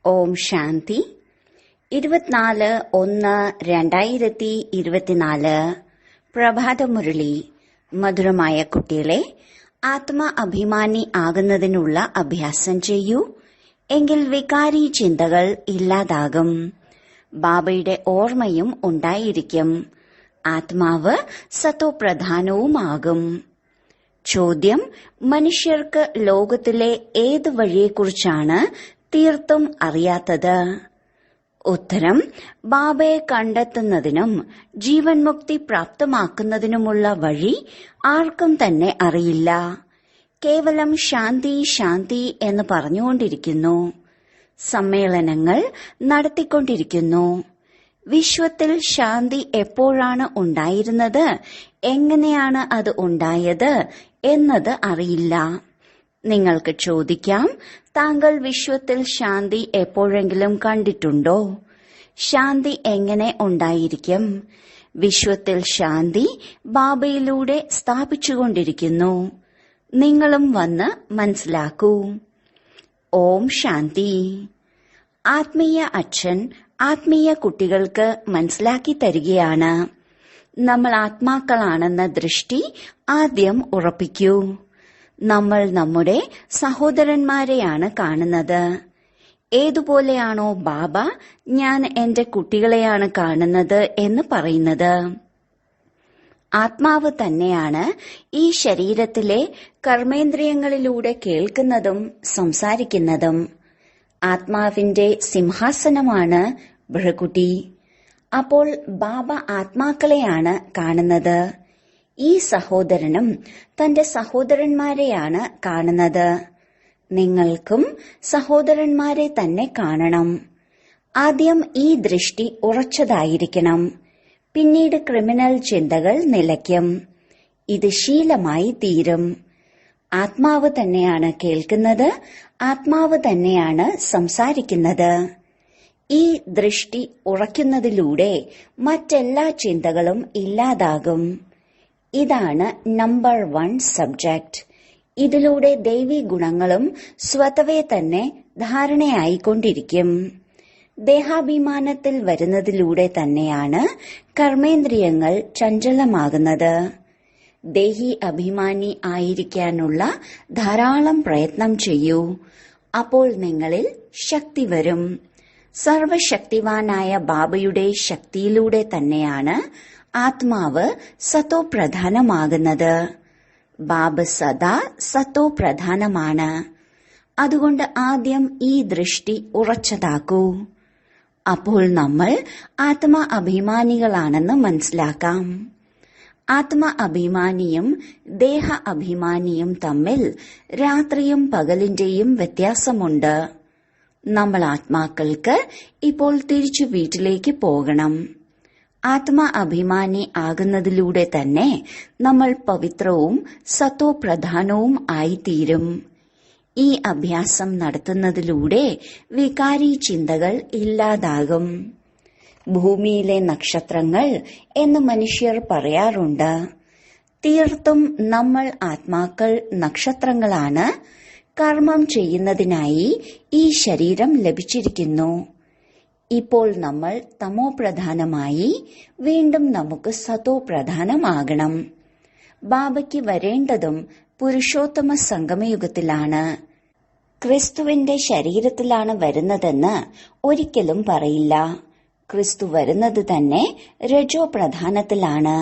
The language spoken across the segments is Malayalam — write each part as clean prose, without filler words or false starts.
ഓം ശാന്തി. 24/1/2024 പ്രഭാതമുരളി. മധുരമായ കുട്ടികളെ, ആത്മാ അഭിമാനി ആകുന്നതിനുള്ള അഭ്യാസം ചെയ്യൂ. എങ്കിൽ വികാരി ചിന്തകൾ ഇല്ലാതാകും. ബാബയുടെ ഓർമ്മയും ഉണ്ടായിരിക്കും. ആത്മാവ് സത്തോപ്രധാനവുമാകും. ചോദ്യം: മനുഷ്യർക്ക് ലോകത്തിലെ ഏത് വഴിയെക്കുറിച്ചാണ് തീർത്തും അറിയാത്തത്? ഉത്തരം: ബാബയെ കണ്ടെത്തുന്നതിനും ജീവൻ മുക്തി പ്രാപ്തമാക്കുന്നതിനുമുള്ള വഴി ആർക്കും തന്നെ അറിയില്ല. കേവലം ശാന്തി ശാന്തി എന്ന് പറഞ്ഞുകൊണ്ടിരിക്കുന്നു. സമ്മേളനങ്ങൾ നടത്തിക്കൊണ്ടിരിക്കുന്നു. വിശ്വത്തിൽ ശാന്തി എപ്പോഴാണ് ഉണ്ടായിരുന്നത്, എങ്ങനെയാണ് അത് ഉണ്ടായത് എന്നത് അറിയില്ല. നിങ്ങൾക്ക് ചോദിക്കാം, താങ്കൾ വിശ്വത്തിൽ ശാന്തി എപ്പോഴെങ്കിലും കണ്ടിട്ടുണ്ടോ? ശാന്തി എങ്ങനെ ഉണ്ടായിരിക്കും? വിശ്വത്തിൽ ശാന്തി ബാബയിലൂടെ സ്ഥാപിച്ചുകൊണ്ടിരിക്കുന്നു. നിങ്ങളും വന്ന് മനസ്സിലാക്കൂ. ഓം ശാന്തി. ആത്മീയ അച്ഛൻ ആത്മീയ കുട്ടികൾക്ക് മനസ്സിലാക്കി തരികയാണ്. നമ്മൾ ആത്മാക്കളാണെന്ന ദൃഷ്ടി ആദ്യം ഉറപ്പിക്കൂ. നമ്മൾ നമ്മുടെ സഹോദരന്മാരെയാണ് കാണുന്നത്. ഏതുപോലെയാണോ ബാബ ഞാൻ എന്റെ കുട്ടികളെയാണ് കാണുന്നത് എന്ന് പറയുന്നത്. ആത്മാവ് തന്നെയാണ് ഈ ശരീരത്തിലെ കർമ്മേന്ദ്രിയങ്ങളിലൂടെ കേൾക്കുന്നതും സംസാരിക്കുന്നതും. ആത്മാവിന്റെ സിംഹാസനമാണ് ഭൃകുടി. അപ്പോൾ ബാബ ആത്മാക്കളെയാണ് കാണുന്നത്. ഈ സഹോദരനും തന്റെ സഹോദരന്മാരെയാണ് കാണുന്നത്. നിങ്ങൾക്കും സഹോദരന്മാരെ തന്നെ കാണണം. ആദ്യം ഈ ദൃഷ്ടി ഉറച്ചതായിരിക്കണം. പിന്നീട് ക്രിമിനൽ ചിന്തകൾ നിലയ്ക്കും. ഇത് ശീലമായി തീരും. ആത്മാവ് തന്നെയാണ് കേൾക്കുന്നത്. ആത്മാവ് തന്നെയാണ് സംസാരിക്കുന്നത്. ഈ ദൃഷ്ടി ഉറയ്ക്കുന്നതിലൂടെ മറ്റെല്ലാ ചിന്തകളും ഇല്ലാതാകും. ഇതാണ് നമ്പർ 1 സബ്ജക്ട്. ഇതിലൂടെ ദൈവീ ഗുണങ്ങളും സ്വതവേ തന്നെ ധാരണയായിക്കൊണ്ടിരിക്കും. ദേഹാഭിമാനത്തിൽ വരുന്നതിലൂടെ തന്നെയാണ് കർമ്മേന്ദ്രിയങ്ങൾ ചഞ്ചലമാകുന്നത്. ദേഹി അഭിമാനി ആയിരിക്കാനുള്ള ധാരാളം പ്രയത്നം ചെയ്യൂ. അപ്പോൾ നിങ്ങളിൽ ശക്തി വരും. സർവശക്തിവാനായ ബാബയുടെ ശക്തിയിലൂടെ തന്നെയാണ് ആത്മാവ് സത്തോപ്രധാനമാകുന്നത്. ബാബ സദാ സത്തോപ്രധാനമാണ്. അതുകൊണ്ട് ആദ്യം ഈ ദൃഷ്ടി ഉറച്ചതാക്കൂ. അപ്പോൾ നമ്മൾ ആത്മാ അഭിമാനികളാണെന്ന് മനസ്സിലാക്കാം. ആത്മാ അഭിമാനിയും ദേഹ അഭിമാനിയും തമ്മിൽ രാത്രിയും പകലിന്റെയും വ്യത്യാസമുണ്ട്. നമ്മൾ ആത്മാക്കൾക്ക് ഇപ്പോൾ തിരിച്ചു വീട്ടിലേക്ക് പോകണം. ആത്മാ അഭിമാനി ആകുന്നതിലൂടെ തന്നെ നമ്മൾ പവിത്രവും സത്തോപ്രധാനവും ആയിത്തീരും. ഈ അഭ്യാസം നടത്തുന്നതിലൂടെ വികാരി ചിന്തകൾ ഇല്ലാതാകും. ഭൂമിയിലെ നക്ഷത്രങ്ങൾ എന്ന് മനുഷ്യർ പറയാറുണ്ട്. തീർത്തും നമ്മൾ ആത്മാക്കൾ നക്ഷത്രങ്ങളാണ്. കർമ്മം ചെയ്യുന്നതിനായി ഈ ശരീരം ലഭിച്ചിരിക്കുന്നു. ഇപ്പോൾ നമ്മൾ തമോ പ്രധാനമായി വീണ്ടും നമുക്ക് സതോ പ്രധാനമാകണം. ബാബയ്ക്ക് വരേണ്ടതും പുരുഷോത്തമ സംഗമയുഗത്തിലാണ്. ക്രിസ്തുവിന്റെ ശരീരത്തിലാണ് വരുന്നതെന്ന് ഒരിക്കലും പറയില്ല. ക്രിസ്തു വരുന്നത് തന്നെ രജോ പ്രധാനത്തിലാണ്.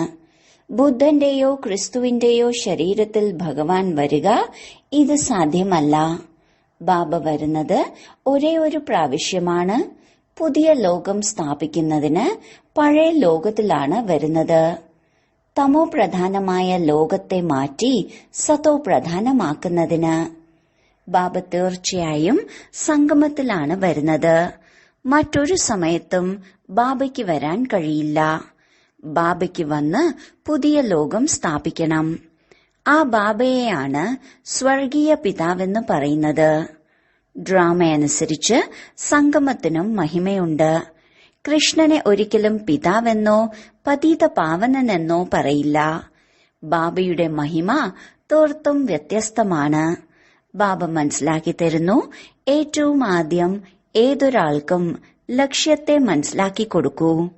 ബുദ്ധന്റെയോ ക്രിസ്തുവിന്റെയോ ശരീരത്തിൽ ഭഗവാൻ വരിക ഇത് സാധ്യമല്ല. ബാബ വരുന്നത് ഒരേ ഒരു പ്രാവശ്യമാണ്. പുതിയ ലോകം സ്ഥാപിക്കുന്നതിന് പഴയ ലോകത്തിലാണ് വരുന്നത്. തമോ പ്രധാനമായ ലോകത്തെ മാറ്റി സതോ പ്രധാനമാക്കുന്നതിന്. ബാബ തീർച്ചയായും സംഗമത്തിലാണ് വരുന്നത്. മറ്റൊരു സമയത്തും ബാബയ്ക്ക് വരാൻ കഴിയില്ല. ബാബയ്ക്ക് വന്ന് പുതിയ ലോകം സ്ഥാപിക്കണം. ആ ബാബയെയാണ് സ്വർഗീയ പിതാവെന്ന് പറയുന്നത്. ഡ്രാമയനുസരിച്ച് സംഗമത്തിനും മഹിമയുണ്ട്. കൃഷ്ണനെ ഒരിക്കലും പിതാവെന്നോ പതിത പാവനനെന്നോ പറയില്ല. ബാബയുടെ മഹിമ തീർത്തും വ്യത്യസ്തമാണ്. ബാബ മനസ്സിലാക്കി തരുന്നു, ഏറ്റവും ആദ്യം ഏതൊരാൾക്കും ലക്ഷ്യത്തെ മനസ്സിലാക്കി കൊടുക്കൂ.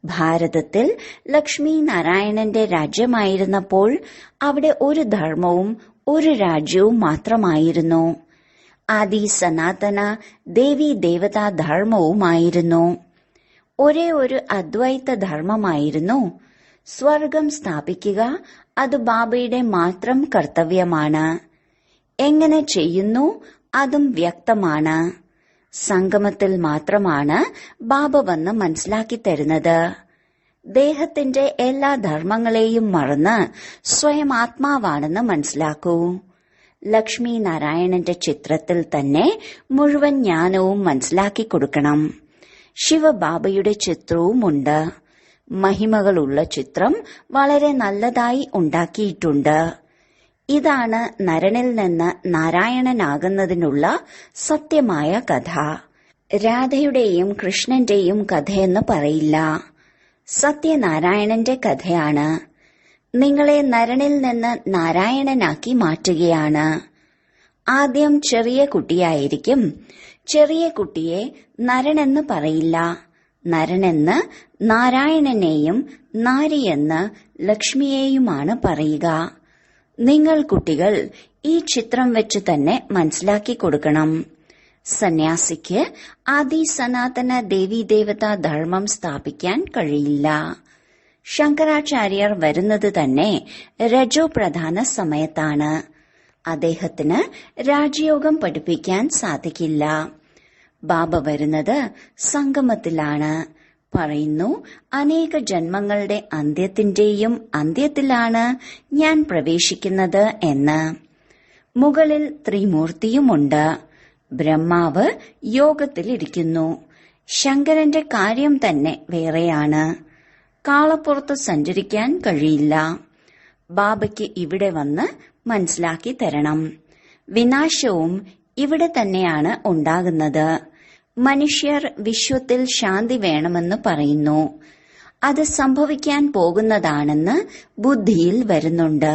ഭാരതത്തിൽ ലക്ഷ്മി നാരായണന്റെ രാജ്യമായിരുന്നപ്പോൾ അവിടെ ഒരു ധർമ്മവും ഒരു രാജ്യവും മാത്രമായിരുന്നു. ആദി സനാതന ദേവി ദേവതാ ധർമ്മവുമായിരുന്നു. ഒരേ ഒരു അദ്വൈത ധർമ്മമായിരുന്നു. സ്വർഗം സ്ഥാപിക്കുക അത് ബാബയുടെ മാത്രം കർത്തവ്യമാണ്. എങ്ങനെ ചെയ്യുന്നു അതും വ്യക്തമാണ്. സംഗമത്തിൽ മാത്രമാണ് ബാബ വന്ന് മനസ്സിലാക്കി തരുന്നത്. ദേഹത്തിന്റെ എല്ലാ ധർമ്മങ്ങളെയും മറന്ന് സ്വയം ആത്മാവാണെന്ന് മനസ്സിലാക്കൂ. ലക്ഷ്മി നാരായണന്റെ ചിത്രത്തിൽ തന്നെ മുഴുവൻ ജ്ഞാനവും മനസ്സിലാക്കി കൊടുക്കണം. ശിവബാബയുടെ ചിത്രവുമുണ്ട്. മഹിമകളുള്ള ചിത്രം വളരെ നല്ലതായി ഉണ്ടാക്കിയിട്ടുണ്ട്. ഇതാണ് നരനിൽ നിന്ന് നാരായണനാകുന്നതിനുള്ള സത്യമായ കഥ. രാധയുടെയും കൃഷ്ണന്റെയും കഥയെന്ന് പറയില്ല. സത്യനാരായണന്റെ കഥയാണ്. നിങ്ങളെ നരനിൽ നിന്ന് നാരായണനാക്കി മാറ്റുകയാണ്. ആദ്യം ചെറിയ കുട്ടിയായിരിക്കും. ചെറിയ കുട്ടിയെ നരനെന്ന് പറയില്ല. നരനെന്ന് നാരായണനെയും നാരിയെന്ന് ലക്ഷ്മിയെയുമാണ് പറയുക. നിങ്ങൾ കുട്ടികൾ ഈ ചിത്രം വെച്ച് തന്നെ മനസ്സിലാക്കി കൊടുക്കണം. സന്യാസിക്ക് ആദി സനാതന ദേവീദേവതാ ധർമ്മം സ്ഥാപിക്കാൻ കഴിയില്ല. ശങ്കരാചാര്യർ വരുന്നത് തന്നെ രജോ പ്രധാന സമയത്താണ്. അദ്ദേഹത്തിന് രാജയോഗം പഠിപ്പിക്കാൻ സാധിക്കില്ല. ബാബ വരുന്നത് സംഗമത്തിലാണ്. പറയുന്നു, അനേക ജന്മങ്ങളുടെ അന്ത്യത്തിന്റെയും അന്ത്യത്തിലാണ് ഞാൻ പ്രവേശിക്കുന്നത് എന്ന്. മുകളിൽ ത്രിമൂർത്തിയുമുണ്ട്. ബ്രഹ്മാവ് യോഗത്തിലിരിക്കുന്നു. ശങ്കരന്റെ കാര്യം തന്നെ വേറെയാണ്. കാളപ്പുറത്ത് സഞ്ചരിക്കാൻ കഴിയില്ല. ബാബയ്ക്ക് ഇവിടെ വന്ന് മനസ്സിലാക്കി തരണം. വിനാശവും ഇവിടെ തന്നെയാണ് ഉണ്ടാകുന്നത്. മനുഷ്യർ വിശ്വത്തിൽ ശാന്തി വേണമെന്ന് പറയുന്നു. അത് സംഭവിക്കാൻ പോകുന്നതാണെന്ന് ബുദ്ധിയിൽ വരുന്നുണ്ട്.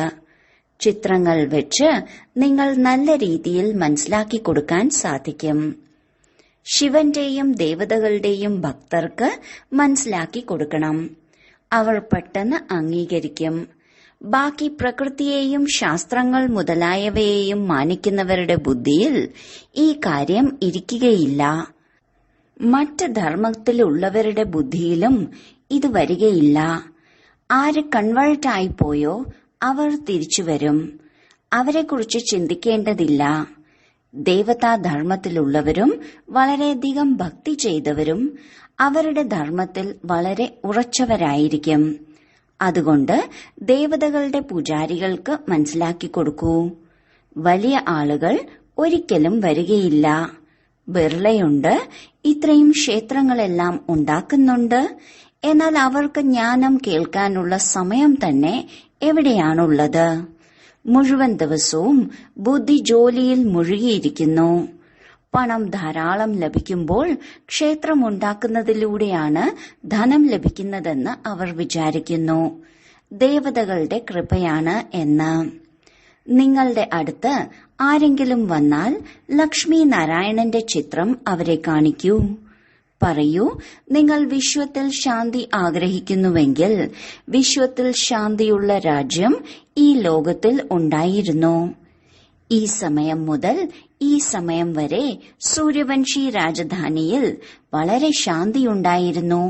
ചിത്രങ്ങൾ വെച്ച് നിങ്ങൾ നല്ല രീതിയിൽ മനസ്സിലാക്കി കൊടുക്കാൻ സാധിക്കും. ശിവന്റെയും ദേവതകളുടെയും ഭക്തർക്ക് മനസ്സിലാക്കി കൊടുക്കണം. അവർ പെട്ടെന്ന് അംഗീകരിക്കും. ബാക്കി പ്രകൃതിയെയും ശാസ്ത്രങ്ങൾ മുതലായവയെയും മാനിക്കുന്നവരുടെ ബുദ്ധിയിൽ ഈ കാര്യം ഇരിക്കുകയില്ല. മറ്റ് ധർമ്മത്തിലുള്ളവരുടെ ബുദ്ധിയിലും ഇത് വരികയില്ല. ആര് കൺവേർട്ടായിപ്പോയോ അവർ തിരിച്ചുവരും. അവരെക്കുറിച്ച് ചിന്തിക്കേണ്ടതില്ല. ദേവതാധർമ്മത്തിലുള്ളവരും വളരെയധികം ഭക്തി ചെയ്തവരും അവരുടെ ധർമ്മത്തിൽ വളരെ ഉറച്ചവരായിരിക്കും. അതുകൊണ്ട് ദേവതകളുടെ പൂജാരികൾക്ക് മനസ്സിലാക്കി കൊടുക്കൂ. വലിയ ആളുകൾ ഒരിക്കലും വരികയില്ല. ബിർളയുണ്ട്. ഇത്രയും ക്ഷേത്രങ്ങളെല്ലാം ഉണ്ടാക്കുന്നുണ്ട്. എന്നാൽ അവർക്ക് ജ്ഞാനം കേൾക്കാനുള്ള സമയം തന്നെ എവിടെയാണുള്ളത്? മുഴുവൻ ദിവസവും ബുദ്ധി ജോലിയിൽ മുഴുകിയിരിക്കുന്നു. പണം ധാരാളം ലഭിക്കുമ്പോൾ ക്ഷേത്രമുണ്ടാക്കുന്നതിലൂടെയാണ് ധനം ലഭിക്കുന്നതെന്ന് അവർ വിചാരിക്കുന്നു. ദേവതകളുടെ കൃപയാണ് എന്ന്. നിങ്ങളുടെ അടുത്ത് ആരെങ്കിലും വന്നാൽ ലക്ഷ്മി നാരായണന്റെ ചിത്രം അവരെ കാണിക്കൂ. പറയൂ, നിങ്ങൾ വിശ്വത്തിൽ ശാന്തി ആഗ്രഹിക്കുന്നുവെങ്കിൽ വിശ്വത്തിൽ ശാന്തിയുള്ള രാജ്യം ഈ ലോകത്തിൽ ഉണ്ടായിരുന്നു. ഈ സമയം മുതൽ ഈ സമയം വരെ സൂര്യവംശി രാജധാനിയിൽ വളരെ ശാന്തിയുണ്ടായിരുന്നു.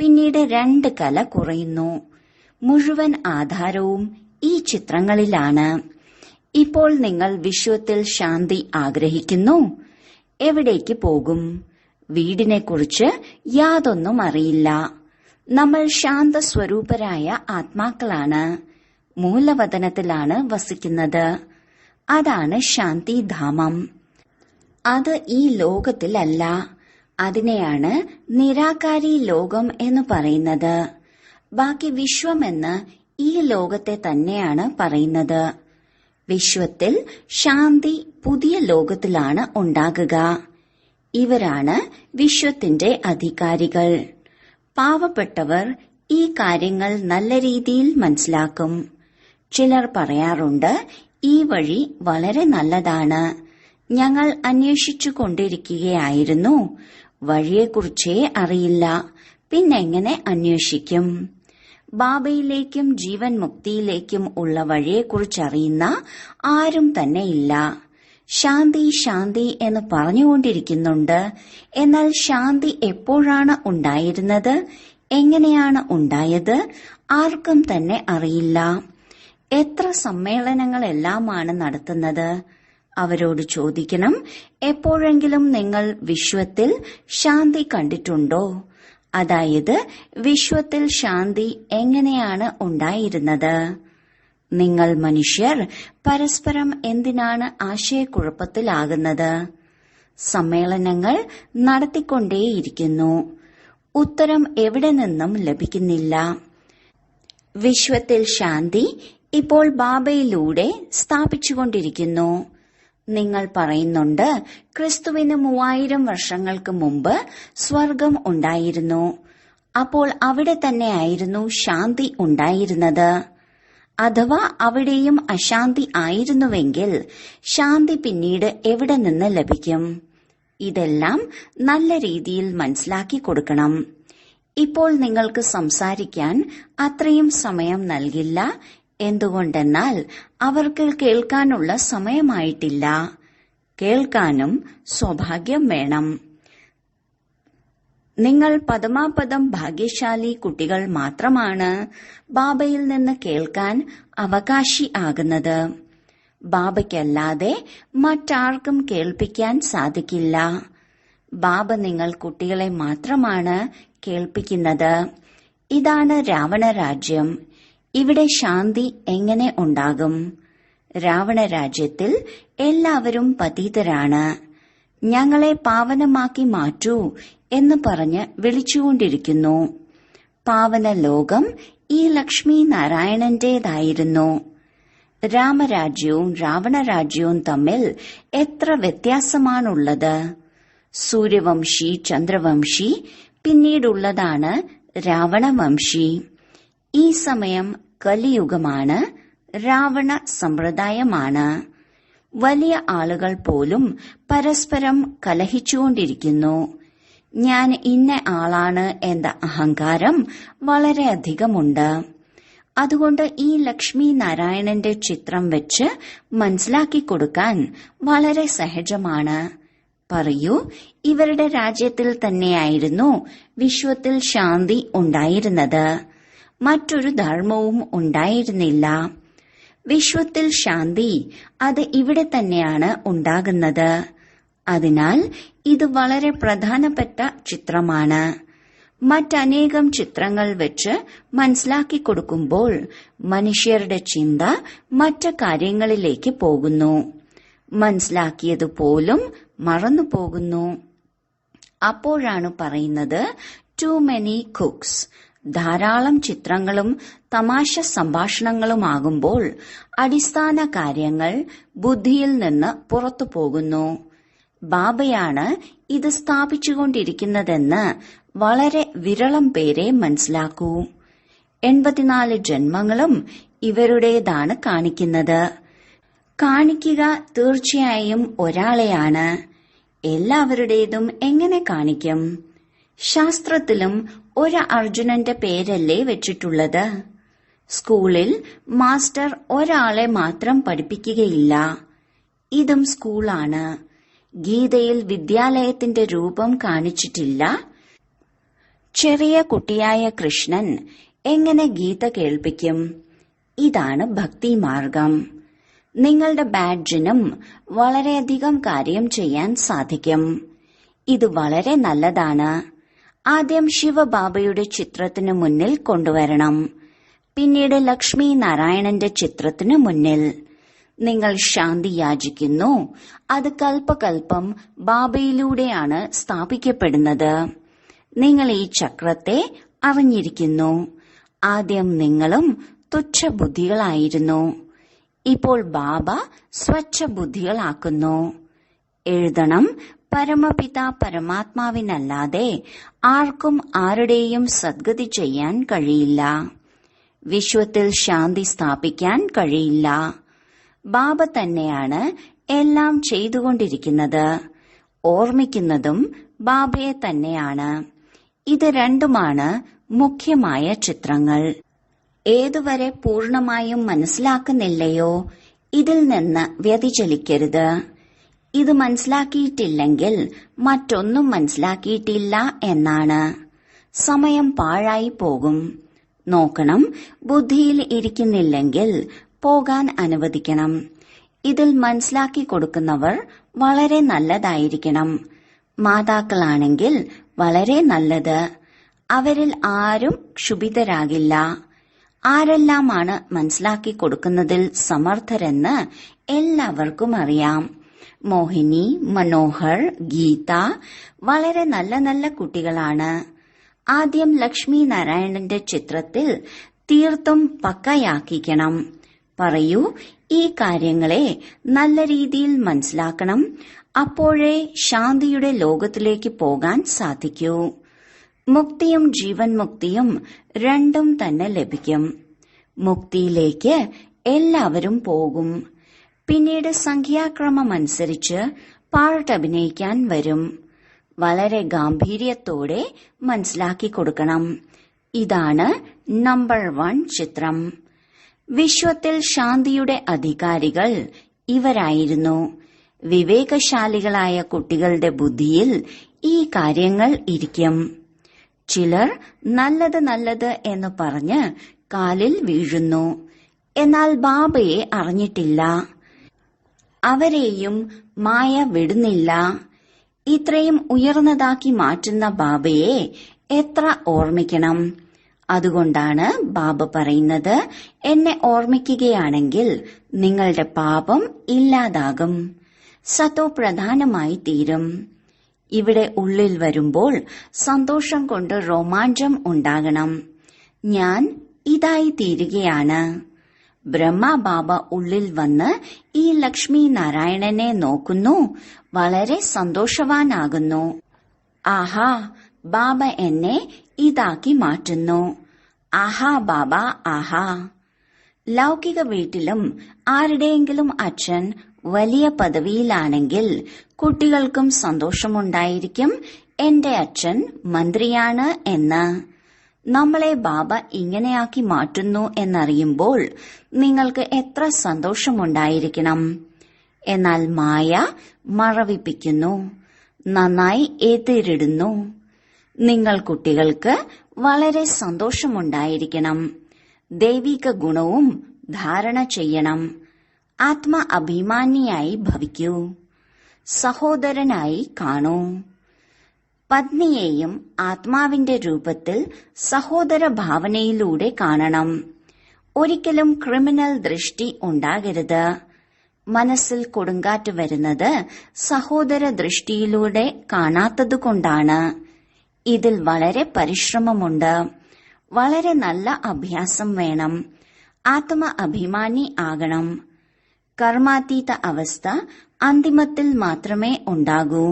പിന്നീട് 2 കല കുറയുന്നു. മുഴുവൻ ആധാരവും ഈ ചിത്രങ്ങളിലാണ്. ഇപ്പോൾ നിങ്ങൾ വിശ്വത്തിൽ ശാന്തി ആഗ്രഹിക്കുന്നു. എവിടേക്ക് പോകും? വീടിനെക്കുറിച്ച് യാതൊന്നും അറിയില്ല. നമ്മൾ ശാന്തസ്വരൂപരായ ആത്മാക്കളാണ്. മൂലവതനത്തിലാണ് വസിക്കുന്നത്. അതാണ് ശാന്തിധാമം. അത് ഈ ലോകത്തിലല്ല. അതിനെയാണ് നിരാകാരി ലോകം എന്ന് പറയുന്നത്. ബാക്കി വിശ്വമെന്ന് ഈ ലോകത്തെ തന്നെയാണ് പറയുന്നത്. വിശ്വത്തിൽ ശാന്തി പുതിയ ലോകത്തിലാണ് ഉണ്ടാകുക. ഇവരാണ് വിശ്വത്തിന്റെ അധികാരികൾ. പാവപ്പെട്ടവർ ഈ കാര്യങ്ങൾ നല്ല രീതിയിൽ മനസ്സിലാക്കും. ചിലർ പറയാറുണ്ട്, ഈ വഴി വളരെ നല്ലതാണ്. ഞങ്ങൾ അന്വേഷിച്ചു കൊണ്ടിരിക്കുകയായിരുന്നു. വഴിയെക്കുറിച്ചേ അറിയില്ല, പിന്നെങ്ങനെ അന്വേഷിക്കും? ബാബയിലേക്കും ജീവൻ മുക്തിയിലേക്കും ഉള്ള വഴിയെക്കുറിച്ചറിയുന്ന ആരും തന്നെ ഇല്ല. ശാന്തി ശാന്തി എന്ന് പറഞ്ഞുകൊണ്ടിരിക്കുന്നുണ്ട്. എന്നാൽ ശാന്തി എപ്പോഴാണ് ഉണ്ടായിരുന്നത്, എങ്ങനെയാണ് ഉണ്ടായത്, ആർക്കും തന്നെ അറിയില്ല. എത്ര സമ്മേളനങ്ങളെല്ലാമാണ് നടത്തുന്നത്. അവരോട് ചോദിക്കണം, എപ്പോഴെങ്കിലും നിങ്ങൾ വിശ്വത്തിൽ ശാന്തി കണ്ടിട്ടുണ്ടോ? അതായത് വിശ്വത്തിൽ ശാന്തി എങ്ങനെയാണ് ഉണ്ടായിരുന്നത്? നിങ്ങൾ മനുഷ്യർ പരസ്പരം എന്തിനാണ് ആശയക്കുഴപ്പത്തിലാകുന്നത്? സമ്മേളനങ്ങൾ നടത്തിക്കൊണ്ടേയിരിക്കുന്നു. ഉത്തരം എവിടെ നിന്നും ലഭിക്കുന്നില്ല. വിശ്വത്തിൽ ശാന്തി ഇപ്പോൾ ബാബയിലൂടെ സ്ഥാപിച്ചുകൊണ്ടിരിക്കുന്നു. നിങ്ങൾ പറയുന്നുണ്ട്, ക്രിസ്തുവിന് 3000 വർഷങ്ങൾക്ക് മുമ്പ് സ്വർഗം ഉണ്ടായിരുന്നു. അപ്പോൾ അവിടെ തന്നെയായിരുന്നു ശാന്തി ഉണ്ടായിരുന്നത്. അഥവാ അവിടെയും അശാന്തി ആയിരുന്നുവെങ്കിൽ ശാന്തി പിന്നീട് എവിടെ നിന്ന് ലഭിക്കും? ഇതെല്ലാം നല്ല രീതിയിൽ മനസ്സിലാക്കി കൊടുക്കണം. ഇപ്പോൾ നിങ്ങൾക്ക് സംസാരിക്കാൻ അത്രയും സമയം നൽകില്ല. എന്തുകൊണ്ടെന്നാൽ അവർക്ക് കേൾക്കാനുള്ള സമയമായിട്ടില്ല. കേൾക്കാനും സൗഭാഗ്യം വേണം. നിങ്ങൾ പദമാപദം ഭാഗ്യശാലി കുട്ടികൾ മാത്രമാണ് ബാബയിൽ നിന്ന് കേൾക്കാൻ അവകാശി ആകുന്നത്. ബാബയ്ക്കല്ലാതെ മറ്റാർക്കും കേൾപ്പിക്കാൻ സാധിക്കില്ല. ബാബ നിങ്ങൾ കുട്ടികളെ മാത്രമാണ് കേൾപ്പിക്കുന്നത്. ഇതാണ് രാവണരാജ്യം. ഇവിടെ ശാന്തി എങ്ങനെ ഉണ്ടാകും? രാവണരാജ്യത്തിൽ എല്ലാവരും പതീതരാണ്. ഞങ്ങളെ പാവനമാക്കി മാറ്റൂ എന്ന് പറഞ്ഞ് വിളിച്ചുകൊണ്ടിരിക്കുന്നു. പാവന ലോകം ഈ ലക്ഷ്മി നാരായണന്റേതായിരുന്നു. രാമരാജ്യവും രാവണരാജ്യവും തമ്മിൽ എത്ര വ്യത്യാസമാണുള്ളത്? സൂര്യവംശി, ചന്ദ്രവംശി, പിന്നീടുള്ളതാണ് രാവണവംശി. ഈ സമയം കലിയുഗമാണ്, രാവണ സമ്പ്രദായമാണ്. വലിയ ആളുകൾ പോലും പരസ്പരം കലഹിച്ചുകൊണ്ടിരിക്കുന്നു. ഞാൻ ഇന്ന ആളാണ് എന്ന അഹങ്കാരം വളരെയധികമുണ്ട്. അതുകൊണ്ട് ഈ ലക്ഷ്മി നാരായണന്റെ ചിത്രം വെച്ച് മനസ്സിലാക്കി കൊടുക്കാൻ വളരെ സഹജമാണ്. പറയൂ, ഇവരുടെ രാജ്യത്തിൽ തന്നെയായിരുന്നു വിശ്വത്തിൽ ശാന്തി ഉണ്ടായിരുന്നത്. മറ്റൊരു ധർമ്മവും ഉണ്ടായിരുന്നില്ല. വിശ്വത്തിൽ ശാന്തി അത് ഇവിടെ തന്നെയാണ് ഉണ്ടാകുന്നത്. അതിനാൽ ഇത് വളരെ പ്രധാനപ്പെട്ട ചിത്രമാണ്. മറ്റനേകം ചിത്രങ്ങൾ വെച്ച് മനസ്സിലാക്കി കൊടുക്കുമ്പോൾ മനുഷ്യരുടെ ചിന്ത മറ്റു കാര്യങ്ങളിലേക്ക് പോകുന്നു. മനസ്സിലാക്കിയതുപോലും മറന്നു പോകുന്നു. അപ്പോഴാണ് പറയുന്നത് ടു മെനി കുക്സ്. ധാരാളം ചിത്രങ്ങളും തമാശ സംഭാഷണങ്ങളുമാകുമ്പോൾ അടിസ്ഥാന കാര്യങ്ങൾ ബുദ്ധിയിൽ നിന്ന് പുറത്തു പോകുന്നു. ബാബയാണ് ഇത് സ്ഥാപിച്ചുകൊണ്ടിരിക്കുന്നതെന്ന് വളരെ വിരളം പേരെ മനസ്സിലാക്കൂ. 84 ജന്മങ്ങളും ഇവരുടേതാണ് കാണിക്കുന്നത്. കാണിക്കുക തീർച്ചയായും ഒരാളെയാണ്. എല്ലാവരുടേതും എങ്ങനെ കാണിക്കും? ശാസ്ത്രത്തിലും ഒരു അർജുനന്റെ പേരല്ലേ വെച്ചിട്ടുള്ളത്? സ്കൂളിൽ മാസ്റ്റർ ഒരാളെ മാത്രം പഠിപ്പിക്കുകയില്ല. ഇതും സ്കൂളാണ്. ഗീതയിൽ വിദ്യാലയത്തിന്റെ രൂപം കാണിച്ചിട്ടില്ല. ചെറിയ കുട്ടിയായ കൃഷ്ണൻ എങ്ങനെ ഗീത കേൾപ്പിക്കും? ഇതാണ് ഭക്തിമാർഗം. നിങ്ങളുടെ ബാഡ്ജിനും വളരെയധികം കാര്യം ചെയ്യാൻ സാധിക്കും. ഇത് വളരെ നല്ലതാണ്. ആദ്യം ശിവബാബയുടെ ചിത്രത്തിനു മുന്നിൽ കൊണ്ടുവരണം. പിന്നീട് ലക്ഷ്മി നാരായണന്റെ ചിത്രത്തിനു മുന്നിൽ. നിങ്ങൾ ശാന്തി യാചിക്കുന്നു. അത് കൽപ്പകൽപ്പം ബാബയിലൂടെയാണ് സ്ഥാപിക്കപ്പെടുന്നത്. നിങ്ങൾ ഈ ചക്രത്തെ അറിഞ്ഞിരിക്കുന്നു. ആദ്യം നിങ്ങളും തുച്ഛബുദ്ധികളായിരുന്നു. ഇപ്പോൾ ബാബ സ്വച്ഛബുദ്ധികളാക്കുന്നു. എഴുതണം, പരമപിത പരമാത്മാവിനല്ലാതെ ആർക്കും ആരുടെയും സദ്ഗതി ചെയ്യാൻ കഴിയില്ല. വിശ്വത്തിൽ ശാന്തി സ്ഥാപിക്കാൻ കഴിയില്ല. ബാബ തന്നെയാണ് എല്ലാം ചെയ്തുകൊണ്ടിരിക്കുന്നത്. ഓർമ്മിക്കുന്നതും ബാബയെ തന്നെയാണ്. ഇത് രണ്ടുമാണ് മുഖ്യമായ ചിത്രങ്ങൾ. ഏതുവരെ പൂർണമായും മനസ്സിലാക്കുന്നില്ലയോ, ഇതിൽ നിന്ന് വ്യതിചലിക്കരുത്. ഇത് മനസ്സിലാക്കിയിട്ടില്ലെങ്കിൽ മറ്റൊന്നും മനസ്സിലാക്കിയിട്ടില്ല എന്നാണ്. സമയം പാഴായി പോകും. നോക്കണം, ബുദ്ധിയിൽ ഇരിക്കുന്നില്ലെങ്കിൽ പോകാൻ അനുവദിക്കണം. ഇതിൽ മനസ്സിലാക്കി കൊടുക്കുന്നവർ വളരെ നല്ലതായിരിക്കണം. മാതാക്കളാണെങ്കിൽ വളരെ നല്ലത്. അവരിൽ ആരും ക്ഷുഭിതരാകില്ല. ആരെല്ലാമാണ് മനസ്സിലാക്കി കൊടുക്കുന്നതിൽ സമർത്ഥരെന്ന് എല്ലാവർക്കും അറിയാം. മോഹിനി, മനോഹർ, ഗീത വളരെ നല്ല നല്ല കുട്ടികളാണ്. ആദ്യം ലക്ഷ്മി നാരായണന്റെ ചിത്രത്തിൽ തീർത്തും പക്കയാക്കിക്കണം. പറയൂ, ഈ കാര്യങ്ങളെ നല്ല രീതിയിൽ മനസ്സിലാക്കണം. അപ്പോഴേ ശാന്തിയുടെ ലോകത്തിലേക്ക് പോകാൻ സാധിക്കൂ. മുക്തിയും ജീവൻ മുക്തിയും രണ്ടും തന്നെ ലഭിക്കും. മുക്തിയിലേക്ക് എല്ലാവരും പോകും. പിന്നീട് സംഖ്യാക്രമമനുസരിച്ച് പാർട്ട് അഭിനയിക്കാൻ വരും. വളരെ ഗാംഭീര്യത്തോടെ മനസ്സിലാക്കി കൊടുക്കണം. ഇതാണ് നമ്പർ 1 ചിത്രം. വിശ്വത്തിൽ ശാന്തിയുടെ അധികാരികൾ ഇവരായിരുന്നു. വിവേകശാലികളായ കുട്ടികളുടെ ബുദ്ധിയിൽ ഈ കാര്യങ്ങൾ ഇരിക്കും. ചിലർ നല്ലത് നല്ലത് എന്ന് പറഞ്ഞ് കാലിൽ വീഴുന്നു. എന്നാൽ ബാബയെ അറിഞ്ഞിട്ടില്ല. അവരെയും മായ വിടുന്നില്ല. ഇത്രയും ഉയർന്നതാക്കി മാറ്റുന്ന ബാബയെ എത്ര ഓർമ്മിക്കണം. അതുകൊണ്ടാണ് ബാബ പറയുന്നത്, എന്നെ ഓർമ്മിക്കുകയാണെങ്കിൽ നിങ്ങളുടെ പാപം ഇല്ലാതാകും, സത്തോ പ്രധാനമായി തീരും. ഇവിടെ ഉള്ളിൽ വരുമ്പോൾ സന്തോഷം കൊണ്ട് രോമാഞ്ചം ഉണ്ടാകണം. ഞാൻ ഇതായി തീരുകയാണ്. ബ്രഹ്മബാബ ഉള്ളിൽ വന്ന് ഈ ലക്ഷ്മി നാരായണനെ നോക്കുന്നു. വളരെ സന്തോഷവാനാകുന്നു. ആഹാ, ബാബ എന്നെ ഇതാക്കി മാറ്റുന്നു. ആഹാ ബാബ, ആഹാ. ലൗകിക വീട്ടിലും ആരുടെയെങ്കിലും അച്ഛൻ വലിയ പദവിയിലാണെങ്കിൽ കുട്ടികൾക്കും സന്തോഷമുണ്ടായിരിക്കും, എന്റെ അച്ഛൻ മന്ത്രിയാണ് എന്ന്. നമ്മളെ ബാബ ഇങ്ങനെയാക്കി മാറ്റുന്നു എന്നറിയുമ്പോൾ നിങ്ങൾക്ക് എത്ര സന്തോഷമുണ്ടായിരിക്കണം. എന്നാൽ മായ മറവിപ്പിക്കുന്നു, നന്നായി എതിരിടുന്നു. നിങ്ങൾ കുട്ടികൾക്ക് വളരെ സന്തോഷമുണ്ടായിരിക്കണം. ദൈവിക ഗുണവും ധാരണ ചെയ്യണം. ആത്മ അഭിമാനിയായി ഭവിക്കൂ. സഹോദരനായി കാണൂ. പത്നിയെയും ആത്മാവിന്റെ രൂപത്തിൽ സഹോദര ഭാവനയിലൂടെ കാണണം. ഒരിക്കലും ക്രിമിനൽ ദൃഷ്ടി ഉണ്ടാകരുത്. മനസ്സിൽ കൊടുങ്കാറ്റ് വരുന്നത് സഹോദര ദൃഷ്ടിയിലൂടെ കാണാത്തതുകൊണ്ടാണ്. ഇതിൽ വളരെ പരിശ്രമമുണ്ട്. വളരെ നല്ല അഭ്യാസം വേണം. ആത്മ അഭിമാനി ആകണം. കർമാതീത അവസ്ഥ അന്തിമത്തിൽ മാത്രമേ ഉണ്ടാകൂ.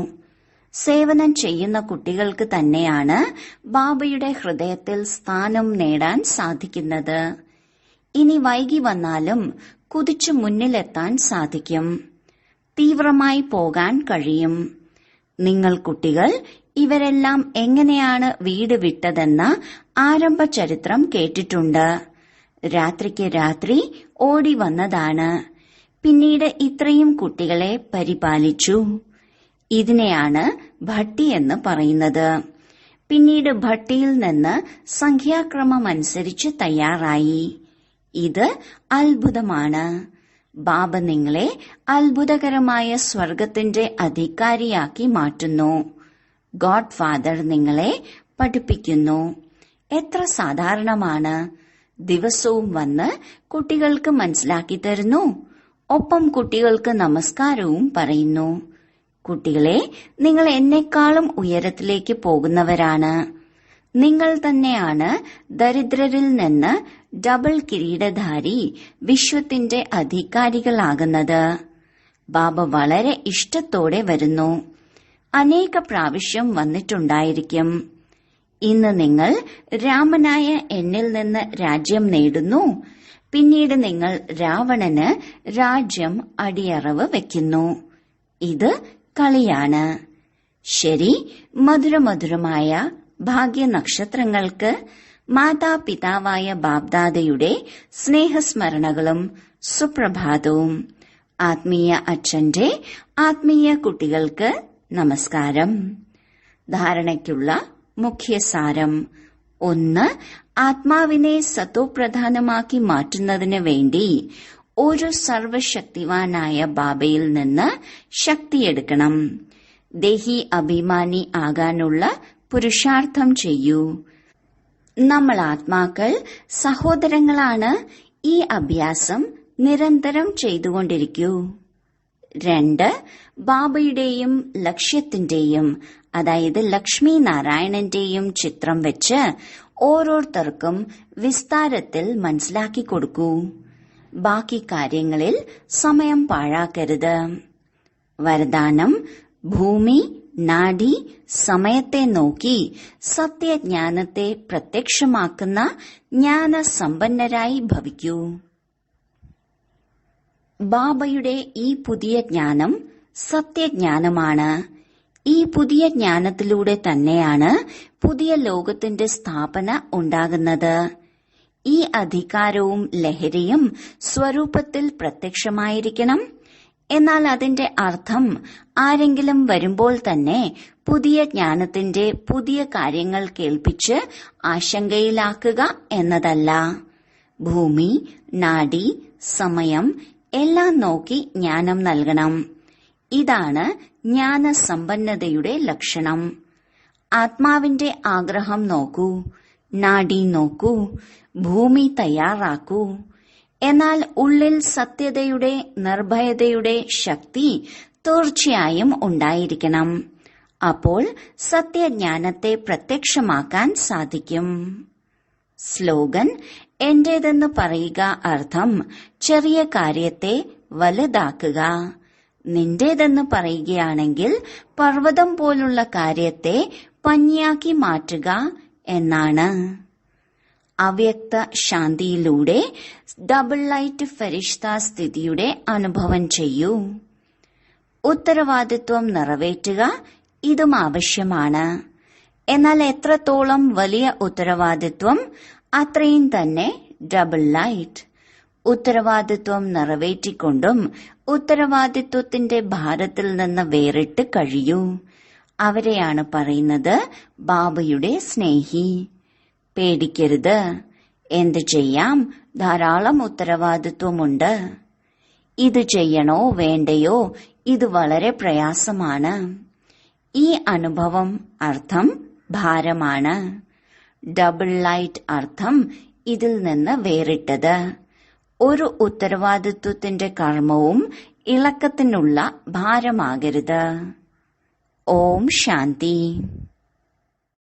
സേവനം ചെയ്യുന്ന കുട്ടികൾക്ക് തന്നെയാണ് ബാബയുടെ ഹൃദയത്തിൽ സ്ഥാനം നേടാൻ സാധിക്കുന്നത്. ഇനി വൈകി വന്നാലും കുതിച്ചു മുന്നിലെത്താൻ സാധിക്കും. തീവ്രമായി പോകാൻ കഴിയും. നിങ്ങൾ കുട്ടികൾ ഇവരെല്ലാം എങ്ങനെയാണ് വീട് വിട്ടതെന്ന ആരംഭ ചരിത്രം കേട്ടിട്ടുണ്ട്. രാത്രിക്ക് രാത്രി ഓടി വന്നതാണ്. പിന്നീട് ഇത്രയും കുട്ടികളെ പരിപാലിച്ചു. ഇതിനെയാണ് ഭട്ടി എന്ന് പറയുന്നത്. പിന്നീട് ഭട്ടിയിൽ നിന്ന് സംഖ്യാക്രമമനുസരിച്ച് തയ്യാറായി. ഇത് അത്ഭുതമാണ്. ബാബ നിങ്ങളെ അത്ഭുതകരമായ സ്വർഗത്തിന്റെ അധികാരിയാക്കി മാറ്റുന്നു. ഗോഡ് ഫാദർ നിങ്ങളെ പഠിപ്പിക്കുന്നു. എത്ര സാധാരണമാണ്. ദിവസവും വന്ന് കുട്ടികൾക്ക് മനസ്സിലാക്കി തരുന്നു. ഒപ്പം കുട്ടികൾക്ക് നമസ്കാരവും പറയുന്നു. കുട്ടികളെ, നിങ്ങൾ എന്നെക്കാളും ഉയരത്തിലേക്ക് പോകുന്നവരാണ്. നിങ്ങൾ തന്നെയാണ് ദരിദ്രരിൽ നിന്ന് ഡബിൾ കിരീടധാരി വിശ്വത്തിന്റെ അധികാരികളാകുന്നത്. ബാബ വളരെ ഇഷ്ടത്തോടെ വരുന്നു. അനേക പ്രാവശ്യം വന്നിട്ടുണ്ടായിരിക്കും. ഇന്ന് നിങ്ങൾ രാമനായ എന്നിൽ നിന്ന് രാജ്യം നേടുന്നു. പിന്നീട് നിങ്ങൾ രാവണന് രാജ്യം അടിയറവ് വെക്കുന്നു. ഇത് കളിയാണ്. ശരി, മധുരമധുരമായ ഭാഗ്യനക്ഷത്രങ്ങൾക്ക് മാതാപിതാവായ ബാബ്ദാദയുടെ സ്നേഹസ്മരണകളും സുപ്രഭാതവും. ആത്മീയ അച്ഛന്റെ ആത്മീയ കുട്ടികൾക്ക് നമസ്കാരം. ധാരണയ്ക്കുള്ള മുഖ്യസാരം: 1. ആത്മാവിനെ സതോപ്രധാനമാക്കി മാറ്റുന്നതിന് വേണ്ടി ഒരു സർവശക്തിവാനായ ബാബയിൽ നിന്ന് ശക്തിയെടുക്കണം. ദേഹി അഭിമാനി ആകാനുള്ള പുരുഷാർത്ഥം ചെയ്യൂ. നമ്മൾ ആത്മാക്കൾ സഹോദരങ്ങളാണ്. ഈ അഭ്യാസം നിരന്തരം ചെയ്തുകൊണ്ടിരിക്കൂ. 2. ബാബയുടെയും ലക്ഷ്യത്തിന്റെയും, അതായത് ലക്ഷ്മി നാരായണന്റെയും ചിത്രം വെച്ച് ഓരോരുത്തർക്കും വിസ്താരത്തിൽ മനസ്സിലാക്കി കൊടുക്കൂ. ബാക്കി കാര്യങ്ങളിൽ സമയം പാഴാക്കരുത്. വരദാനം: ഭൂമി, നാഡി, സമയത്തെ നോക്കി സത്യജ്ഞാനത്തെ പ്രത്യക്ഷമാക്കുന്ന ജ്ഞാനസമ്പന്നരായി ഭവിക്കൂ. ബാബയുടെ ഈ പുതിയ ജ്ഞാനം സത്യജ്ഞാനമാണ്. ഈ പുതിയ ജ്ഞാനത്തിലൂടെ തന്നെയാണ് പുതിയ ലോകത്തിന്റെ സ്ഥാപന ഉണ്ടാകുന്നത്. ഈ അധികാരവും ലഹരിയും സ്വരൂപത്തിൽ പ്രത്യക്ഷമായിരിക്കണം. എന്നാൽ അതിന്റെ അർത്ഥം ആരെങ്കിലും വരുമ്പോൾ തന്നെ പുതിയ ജ്ഞാനത്തിന്റെ പുതിയ കാര്യങ്ങൾ കേൾപ്പിച്ച് ആശങ്കയിലാക്കുക എന്നതല്ല. ഭൂമി, നാഡി, സമയം എല്ലാം നോക്കി ജ്ഞാനം നൽകണം. ഇതാണ് ജ്ഞാനസമ്പന്നതയുടെ ലക്ഷണം. ആത്മാവിന്റെ ആഗ്രഹം നോക്കൂ, നാഡി നോക്കൂ, ഭൂമി തയ്യാറാക്കൂ. എന്നാൽ ഉള്ളിൽ സത്യതയുടെ, നിർഭയതയുടെ ശക്തി തീർച്ചയായും ഉണ്ടായിരിക്കണം. അപ്പോൾ സത്യജ്ഞാനത്തെ പ്രത്യക്ഷമാക്കാൻ സാധിക്കും. സ്ലോഗൻ: എന്റേതെന്ന് പറയുക അർത്ഥം ചെറിയ കാര്യത്തെ വലുതാക്കുക. നിന്റേതെന്ന് പറയുകയാണെങ്കിൽ പർവ്വതം പോലുള്ള കാര്യത്തെ പഞ്ഞിയാക്കി മാറ്റുക എന്നാണ്. അവ്യക്ത ശാന്തിയിലൂടെ ഡബിൾ ലൈറ്റ് ഫരിഷ്ത സ്ഥിതിയുടെ അനുഭവം ചെയ്യൂ. ഉത്തരവാദിത്വം നിറവേറ്റുക, ഇതും ആവശ്യമാണ്. എന്നാൽ എത്രത്തോളം വലിയ ഉത്തരവാദിത്വം അത്രയും തന്നെ ഡബിൾ ലൈറ്റ്. ഉത്തരവാദിത്വം നിറവേറ്റിക്കൊണ്ടും ഉത്തരവാദിത്വത്തിന്റെ ഭാരത്തിൽ നിന്ന് വേറിട്ട് കഴിയൂ. അവരെയാണ് പറയുന്നത് ബാബയുടെ സ്നേഹി. പേടിക്കരുത്. എന്ത് ചെയ്യാം, ധാരാളം ഉത്തരവാദിത്വമുണ്ട്. ഇത് ചെയ്യണോ വേണ്ടയോ, ഇത് വളരെ പ്രയാസമാണ്. ഈ അനുഭവം അർത്ഥം ഭാരമാണ്. ഡബിൾ ലൈറ്റ് അർത്ഥം ഇതിൽ നിന്ന് വേറിട്ടത്. ഒരു ഉത്തരവാദിത്വത്തിന്റെ കർമ്മവും ഇളക്കത്തിനുള്ള ഭാരമാകരുത്. ഓം ശാന്തി.